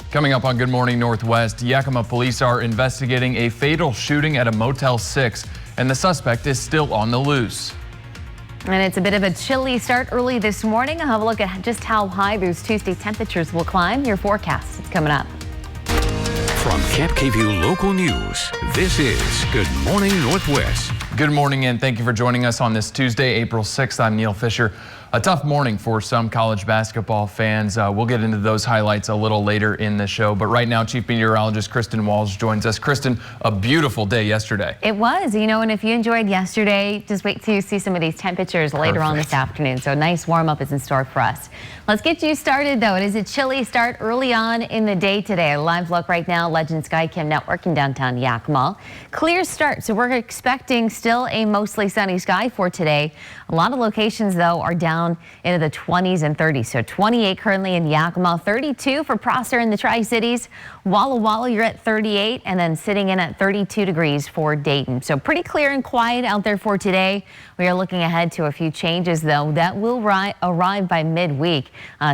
Coming up on Good Morning Northwest, Yakima police are investigating a fatal shooting at a Motel 6, and the suspect is still on the loose. And it's a bit of a chilly start early this morning. I'll have a look at just how high those Tuesday temperatures will climb. Your forecast is coming up. From Camp KVUE Local News, this is Good Morning Northwest. Good morning, and thank you for joining us on this Tuesday, April 6th. I'm Neil Fischer. A tough morning for some college basketball fans. We'll get into those highlights a little later in the show. But right now, Chief Meteorologist Kristin Walsh joins us. Kristin, a beautiful day yesterday. It was, and if you enjoyed yesterday, just wait till you see some of these temperatures later on this afternoon. So a nice warm up is in store for us. Let's get you started, though. It is a chilly start early on in the day today. A live look right now, Legend Skycam Network in downtown Yakima. Clear start, so we're expecting still a mostly sunny sky for today. A lot of locations, though, are down into the 20s and 30s. So 28 currently in Yakima, 32 for Prosser in the Tri-Cities. Walla Walla, you're at 38, and then sitting in at 32 degrees for Dayton. So pretty clear and quiet out there for today. We are looking ahead to a few changes, though, that will arrive by midweek.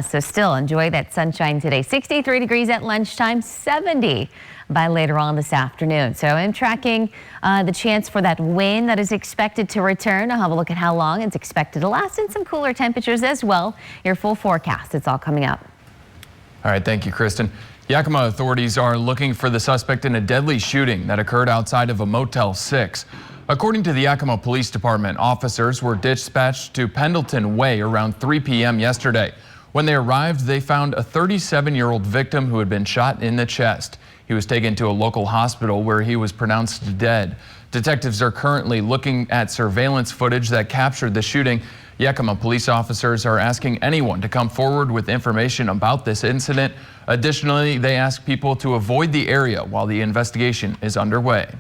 So still enjoy that sunshine today. 63 degrees at lunchtime, 70 by later on this afternoon. So I'm tracking the chance for that wind that is expected to return. I'll have a look at how long it's expected to last and some cooler temperatures as well. Your full forecast, it's all coming up. All right, thank you, Kristin. Yakima authorities are looking for the suspect in a deadly shooting that occurred outside of a Motel 6. According to the Yakima Police Department, officers were dispatched to Pendleton Way around 3 p.m. yesterday. When they arrived, they found a 37-year-old victim who had been shot in the chest. He was taken to a local hospital where he was pronounced dead. Detectives are currently looking at surveillance footage that captured the shooting. Yakima police officers are asking anyone to come forward with information about this incident. Additionally, they ask people to avoid the area while the investigation is underway.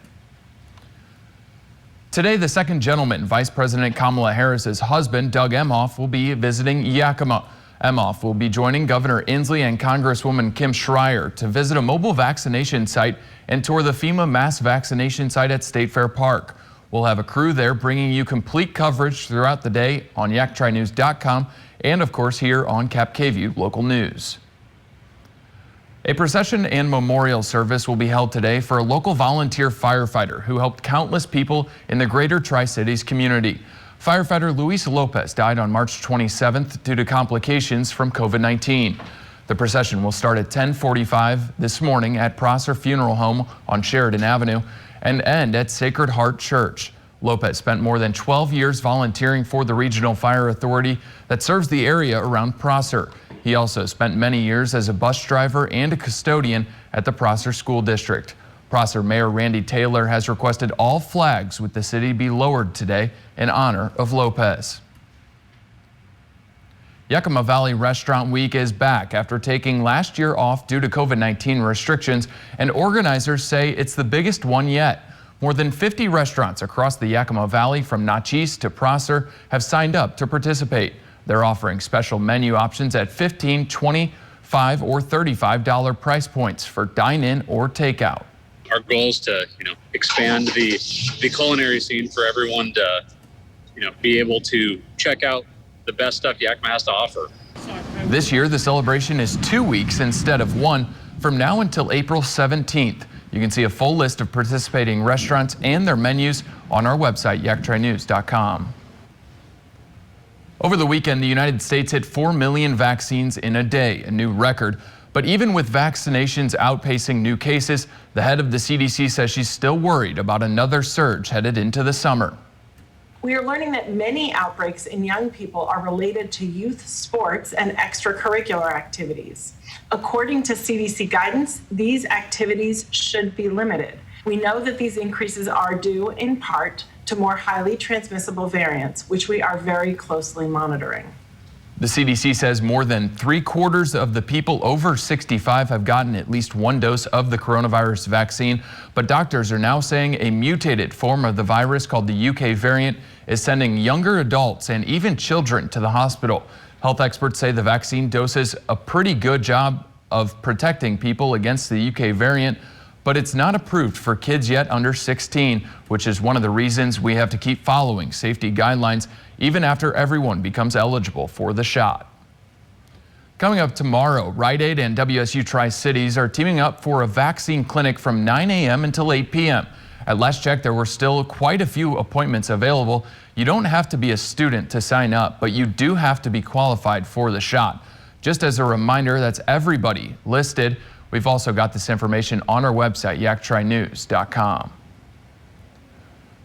Today, the second gentleman, Vice President Kamala Harris's husband, Doug Emhoff, will be visiting Yakima. Emhoff will be joining Governor Inslee and Congresswoman Kim Schreier to visit a mobile vaccination site and tour the FEMA mass vaccination site at State Fair Park. We'll have a crew there bringing you complete coverage throughout the day on yaktrinews.com and, of course, here on Cap KVUE Local News. A procession and memorial service will be held today for a local volunteer firefighter who helped countless people in the greater Tri-Cities community. Firefighter Luis Lopez died on March 27th due to complications from COVID-19. The procession will start at 10:45 this morning at Prosser Funeral Home on Sheridan Avenue and end at Sacred Heart Church. Lopez spent more than 12 years volunteering for the Regional Fire Authority that serves the area around Prosser. He also spent many years as a bus driver and a custodian at the Prosser School District. Prosser Mayor Randy Taylor has requested all flags with the city be lowered today in honor of Lopez. Yakima Valley Restaurant Week is back after taking last year off due to COVID-19 restrictions, and organizers say it's the biggest one yet. More than 50 restaurants across the Yakima Valley from Natchez to Prosser have signed up to participate. They're offering special menu options at $15, $25, or $35 price points for dine-in or takeout. Our goal is to, expand the culinary scene for everyone to, be able to check out the best stuff Yakima has to offer. This year, the celebration is 2 weeks instead of one, from now until April 17th. You can see a full list of participating restaurants and their menus on our website, yaktrinews.com. Over the weekend, the United States hit 4 million vaccines in a day, a new record. But even with vaccinations outpacing new cases, the head of the CDC says she's still worried about another surge headed into the summer. We are learning that many outbreaks in young people are related to youth sports and extracurricular activities. According to CDC guidance, these activities should be limited. We know that these increases are due in part to more highly transmissible variants, which we are very closely monitoring. The CDC says more than 3/4 of the people over 65 have gotten at least one dose of the coronavirus vaccine, but doctors are now saying a mutated form of the virus called the UK variant is sending younger adults and even children to the hospital. Health experts say the vaccine doses a pretty good job of protecting people against the UK variant, but it's not approved for kids yet under 16, which is one of the reasons we have to keep following safety guidelines even after everyone becomes eligible for the shot. Coming up tomorrow, Rite Aid and WSU Tri-Cities are teaming up for a vaccine clinic from 9 a.m. until 8 p.m. At last check, there were still quite a few appointments available. You don't have to be a student to sign up, but you do have to be qualified for the shot. Just as a reminder, that's everybody listed. We've also got this information on our website, yaktrynews.com.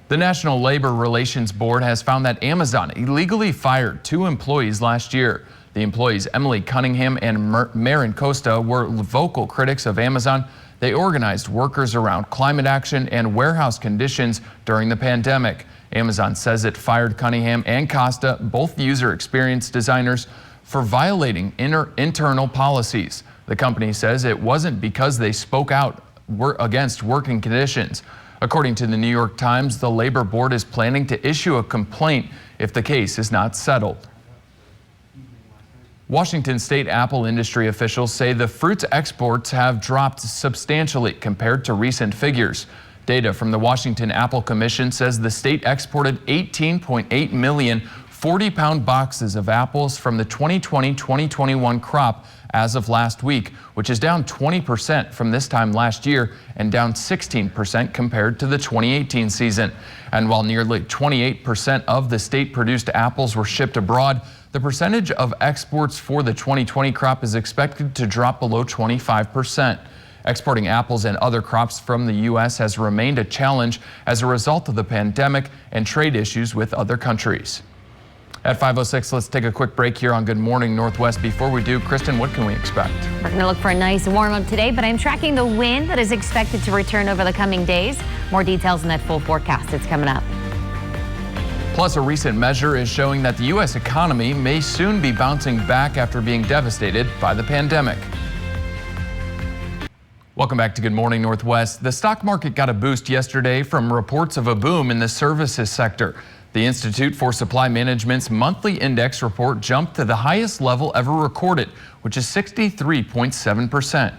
The National Labor Relations Board has found that Amazon illegally fired 2 employees last year. The employees, Emily Cunningham and Marin Costa, were vocal critics of Amazon. They organized workers around climate action and warehouse conditions during the pandemic. Amazon says it fired Cunningham and Costa, both user experience designers, for violating internal policies. The company says it wasn't because they spoke out against working conditions. According to the New York Times, the Labor Board is planning to issue a complaint if the case is not settled. Washington state apple industry officials say the fruit's exports have dropped substantially compared to recent figures. Data from the Washington Apple Commission says the state exported 18.8 million 40-pound boxes of apples from the 2020-2021 crop as of last week, which is down 20% from this time last year and down 16% compared to the 2018 season. And while nearly 28% of the state-produced apples were shipped abroad, the percentage of exports for the 2020 crop is expected to drop below 25%. Exporting apples and other crops from the U.S. has remained a challenge as a result of the pandemic and trade issues with other countries. At 5:06, let's take a quick break here on Good Morning Northwest. Before we do, Kristin, what can we expect? We're going to look for a nice warm up today, but I'm tracking the wind that is expected to return over the coming days. More details in that full forecast. It's coming up. Plus, a recent measure is showing that the U.S. economy may soon be bouncing back after being devastated by the pandemic. Welcome back to Good Morning Northwest. The stock market got a boost yesterday from reports of a boom in the services sector. The Institute for Supply Management's monthly index report jumped to the highest level ever recorded, which is 63.7%.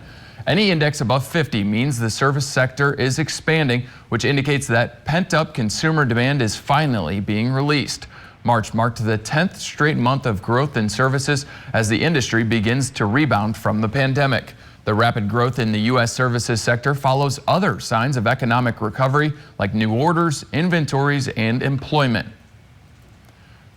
Any index above 50 means the service sector is expanding, which indicates that pent-up consumer demand is finally being released. March marked the 10th straight month of growth in services as the industry begins to rebound from the pandemic. The rapid growth in the U.S. services sector follows other signs of economic recovery like new orders, inventories, and employment.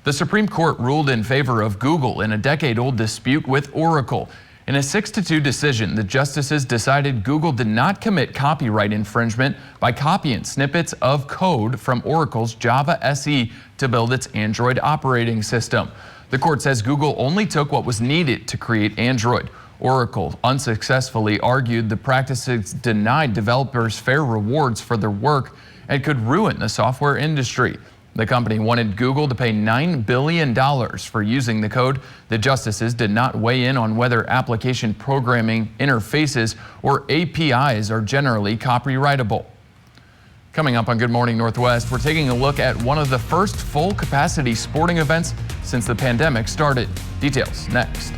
The Supreme Court ruled in favor of Google in a decade-old dispute with Oracle. In a 6-2 decision, the justices decided Google did not commit copyright infringement by copying snippets of code from Oracle's Java SE to build its Android operating system. The court says Google only took what was needed to create Android. Oracle unsuccessfully argued the practices denied developers fair rewards for their work and could ruin the software industry. The company wanted Google to pay $9 billion for using the code. The justices did not weigh in on whether application programming interfaces or APIs are generally copyrightable. Coming up on Good Morning Northwest, we're taking a look at one of the first full capacity sporting events since the pandemic started. Details next.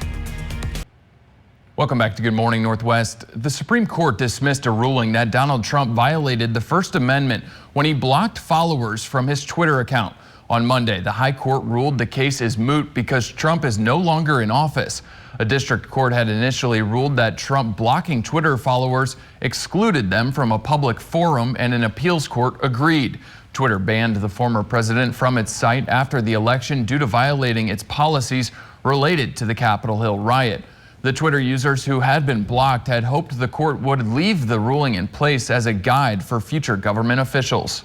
Welcome back to Good Morning Northwest. The Supreme Court dismissed a ruling that Donald Trump violated the First Amendment when he blocked followers from his Twitter account. On Monday, the High Court ruled the case is moot because Trump is no longer in office. A district court had initially ruled that Trump blocking Twitter followers excluded them from a public forum, and an appeals court agreed. Twitter banned the former president from its site after the election due to violating its policies related to the Capitol Hill riot. The Twitter users who had been blocked had hoped the court would leave the ruling in place as a guide for future government officials.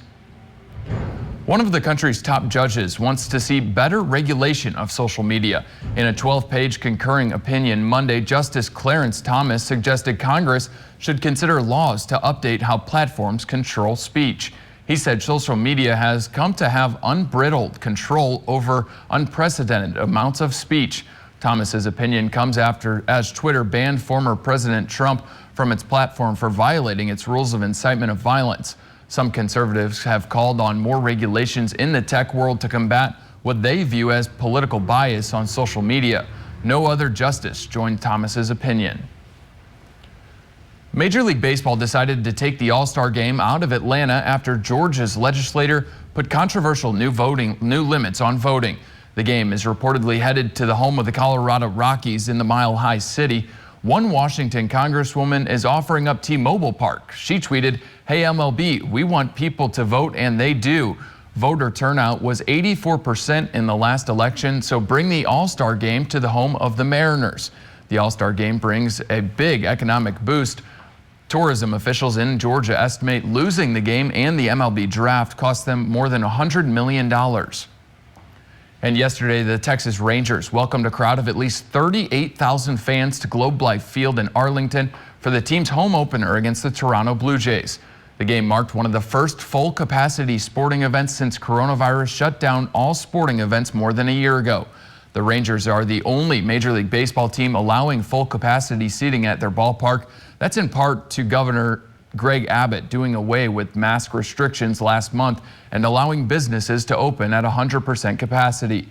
One of the country's top judges wants to see better regulation of social media. In a 12-page concurring opinion Monday, Justice Clarence Thomas suggested Congress should consider laws to update how platforms control speech. He said social media has come to have unbridled control over unprecedented amounts of speech. Thomas's opinion comes as Twitter banned former President Trump from its platform for violating its rules of incitement of violence. Some conservatives have called on more regulations in the tech world to combat what they view as political bias on social media. No other justice joined Thomas's opinion. Major League Baseball decided to take the All-Star game out of Atlanta after Georgia's legislature put controversial new limits on voting. The game is reportedly headed to the home of the Colorado Rockies in the Mile High City. One Washington congresswoman is offering up T-Mobile Park. She tweeted, "Hey MLB, we want people to vote, and they do. Voter turnout was 84% in the last election, so bring the All-Star game to the home of the Mariners." The All-Star game brings a big economic boost. Tourism officials in Georgia estimate losing the game and the MLB draft cost them more than $100 million. And yesterday, the Texas Rangers welcomed a crowd of at least 38,000 fans to Globe Life Field in Arlington for the team's home opener against the Toronto Blue Jays. The game marked one of the first full-capacity sporting events since coronavirus shut down all sporting events more than a year ago. The Rangers are the only Major League Baseball team allowing full-capacity seating at their ballpark. That's in part to Governor Greg Abbott doing away with mask restrictions last month and allowing businesses to open at 100% capacity.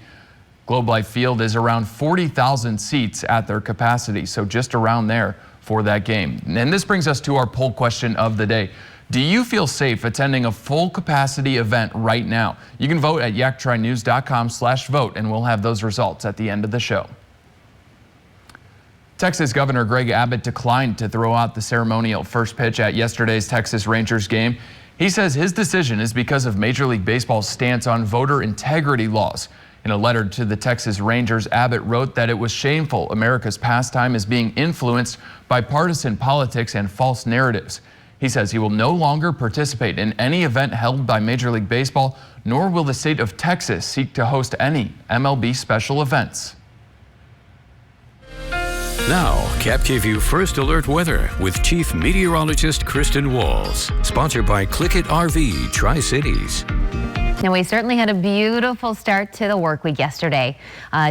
Globe Life Field is around 40,000 seats at their capacity, so just around there for that game. And this brings us to our poll question of the day. Do you feel safe attending a full capacity event right now? You can vote at yaktrynews.com/vote, and we'll have those results at the end of the show. Texas Governor Greg Abbott declined to throw out the ceremonial first pitch at yesterday's Texas Rangers game. He says his decision is because of Major League Baseball's stance on voter integrity laws. In a letter to the Texas Rangers, Abbott wrote that it was shameful America's pastime is being influenced by partisan politics and false narratives. He says he will no longer participate in any event held by Major League Baseball, nor will the state of Texas seek to host any MLB special events. Now, Cap KVU First Alert Weather with Chief Meteorologist Kristin Walls. Sponsored by Click It RV Tri-Cities. Now, we certainly had a beautiful start to the work week yesterday.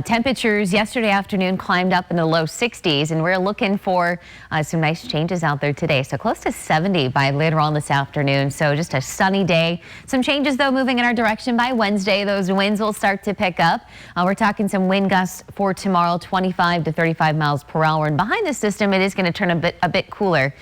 Temperatures yesterday afternoon climbed up in the low 60s, and we're looking for some nice changes out there today. So close to 70 by later on this afternoon. So just a sunny day. Some changes, though, moving in our direction by Wednesday. Those winds will start to pick up. We're talking some wind gusts for tomorrow, 25 to 35 miles per hour. And behind the system, it is going to turn a bit cooler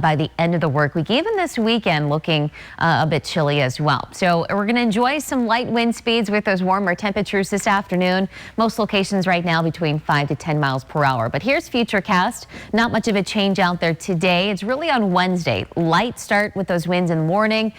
by the end of the work week. Even this weekend looking a bit chilly as well. So we're going to enjoy some light wind speeds with those warmer temperatures this afternoon. Most locations right now between 5 to 10 miles per hour. But here's Futurecast. Not much of a change out there today. It's really on Wednesday. Light start with those winds in the morning.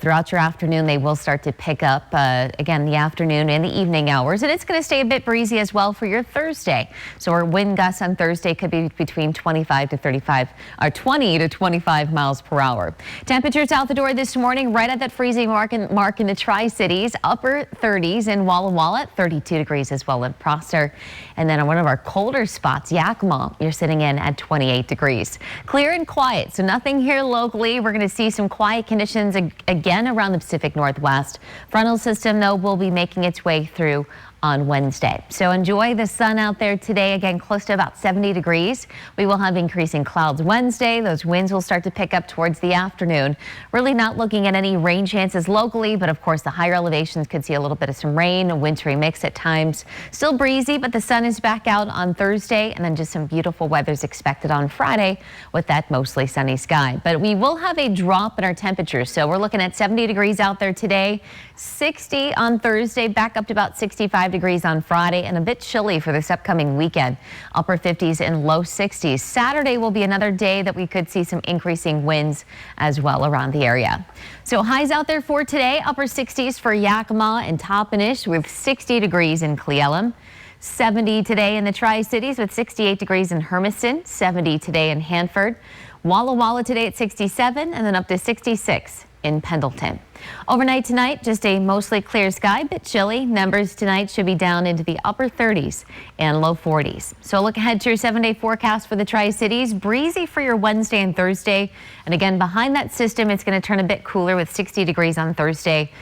Throughout your afternoon, they will start to pick up again the afternoon and the evening hours. And it's going to stay a bit breezy as well for your Thursday. So our wind gusts on Thursday could be between 25 to 35 or 20 to 25 miles per hour. Temperatures out the door this morning right at that freezing mark in the Tri-Cities, upper 30s in Walla Walla, 32 degrees as well in Prosser. And then on one of our colder spots, Yakima, you're sitting in at 28 degrees. Clear and quiet, so nothing here locally. We're going to see some quiet conditions again around the Pacific Northwest. Frontal system, though, will be making its way through on Wednesday. So enjoy the sun out there today. Again, close to about 70 degrees. We will have increasing clouds Wednesday. Those winds will start to pick up towards the afternoon. Really not looking at any rain chances locally, but of course the higher elevations could see a little bit of some rain, a wintry mix at times. Still breezy, but the sun is back out on Thursday, and then just some beautiful weather is expected on Friday with that mostly sunny sky. But we will have a drop in our temperatures. So we're looking at 70 degrees out there today, 60 on Thursday, back up to about 65 degrees on Friday, and a bit chilly for this upcoming weekend. Upper 50s and low 60s. Saturday will be another day that we could see some increasing winds as well around the area. So highs out there for today, upper 60s for Yakima and Toppenish with 60 degrees in Cle Elum. 70 today in the Tri-Cities with 68 degrees in Hermiston, 70 today in Hanford. Walla Walla today at 67 and then up to 66 in Pendleton. Overnight tonight, just a mostly clear sky, bit chilly. Numbers tonight should be down into the upper 30s and low 40s. So look ahead to your 7-day forecast for the Tri-Cities. Breezy for your Wednesday and Thursday. And again, behind that system, it's going to turn a bit cooler with 60 degrees on Thursday.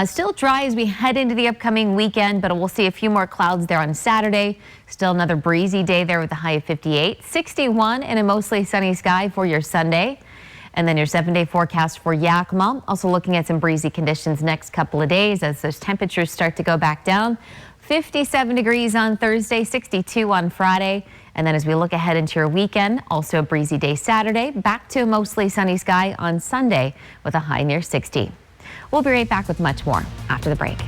Still dry as we head into the upcoming weekend, but we'll see a few more clouds there on Saturday. Still another breezy day there with a high of 58, 61 and a mostly sunny sky for your Sunday. And then your 7-day forecast for Yakima. Also looking at some breezy conditions next couple of days as those temperatures start to go back down. 57 degrees on Thursday, 62 on Friday. And then as we look ahead into your weekend, also a breezy day Saturday, back to a mostly sunny sky on Sunday with a high near 60. We'll be right back with much more after the break.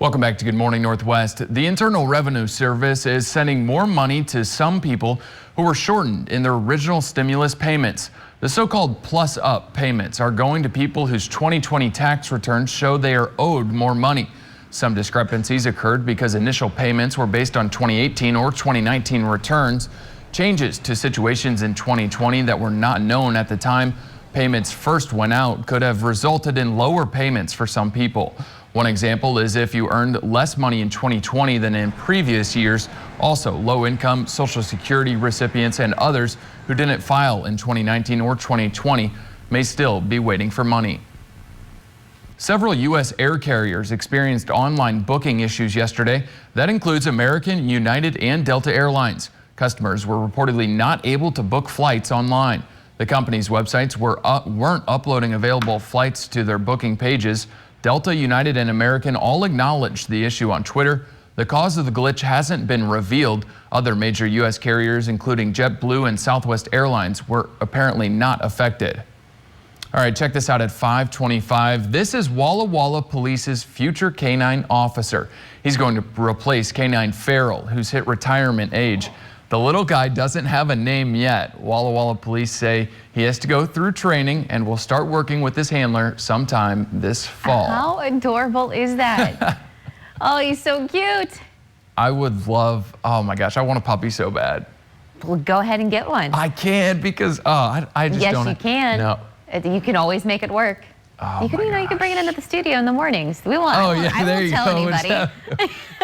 Welcome back to Good Morning Northwest. The Internal Revenue Service is sending more money to some people who were shortened in their original stimulus payments. The so-called plus-up payments are going to people whose 2020 tax returns show they are owed more money. Some discrepancies occurred because initial payments were based on 2018 or 2019 returns. Changes to situations in 2020 that were not known at the time payments first went out could have resulted in lower payments for some people. One example is if you earned less money in 2020 than in previous years. Also, low-income Social Security recipients and others who didn't file in 2019 or 2020 may still be waiting for money. Several U.S. air carriers experienced online booking issues yesterday. That includes American, United, and Delta Airlines. Customers were reportedly not able to book flights online. The company's websites weren't uploading available flights to their booking pages. Delta, United, and American all acknowledged the issue on Twitter. The cause of the glitch hasn't been revealed. Other major U.S. carriers, including JetBlue and Southwest Airlines, were apparently not affected. All right, check this out at 5:25. This is Walla Walla Police's future canine officer. He's going to replace Canine Farrell, who's hit retirement age. The little guy doesn't have a name yet. Walla Walla Police say he has to go through training and will start working with his handler sometime this fall. How adorable is that? Oh, he's so cute. I would love, oh my gosh, I want a puppy so bad. Well, go ahead and get one. I can't because I just don't. Yes, you can. No. You can always make it work. Oh you can, my you can bring it into the studio in the mornings. We won't. Oh yeah, I there won't you tell go. anybody.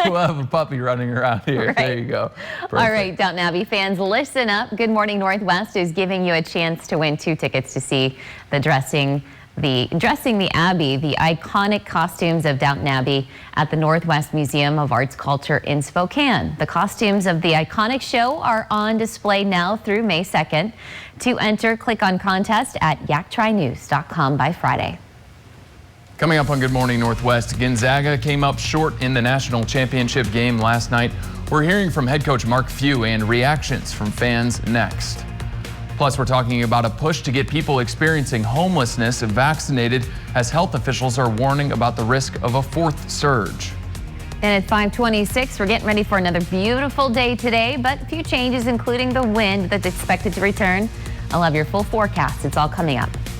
We'll have a puppy running around here. Right. There you go. Perfect. All right, Downton Abbey fans, listen up. Good Morning Northwest is giving you a chance to win 2 tickets to see the Dressing the Abbey, the iconic costumes of Downton Abbey at the Northwest Museum of Arts Culture in Spokane. The costumes of the iconic show are on display now through May 2nd. To enter, click on contest at yaktrynews.com by Friday. Coming up on Good Morning Northwest, Gonzaga came up short in the national championship game last night. We're hearing from head coach Mark Few and reactions from fans next. Plus, we're talking about a push to get people experiencing homelessness vaccinated as health officials are warning about the risk of a 4th surge. And at 5:26, we're getting ready for another beautiful day today, but a few changes, including the wind that's expected to return. I'll have your full forecast. It's all coming up.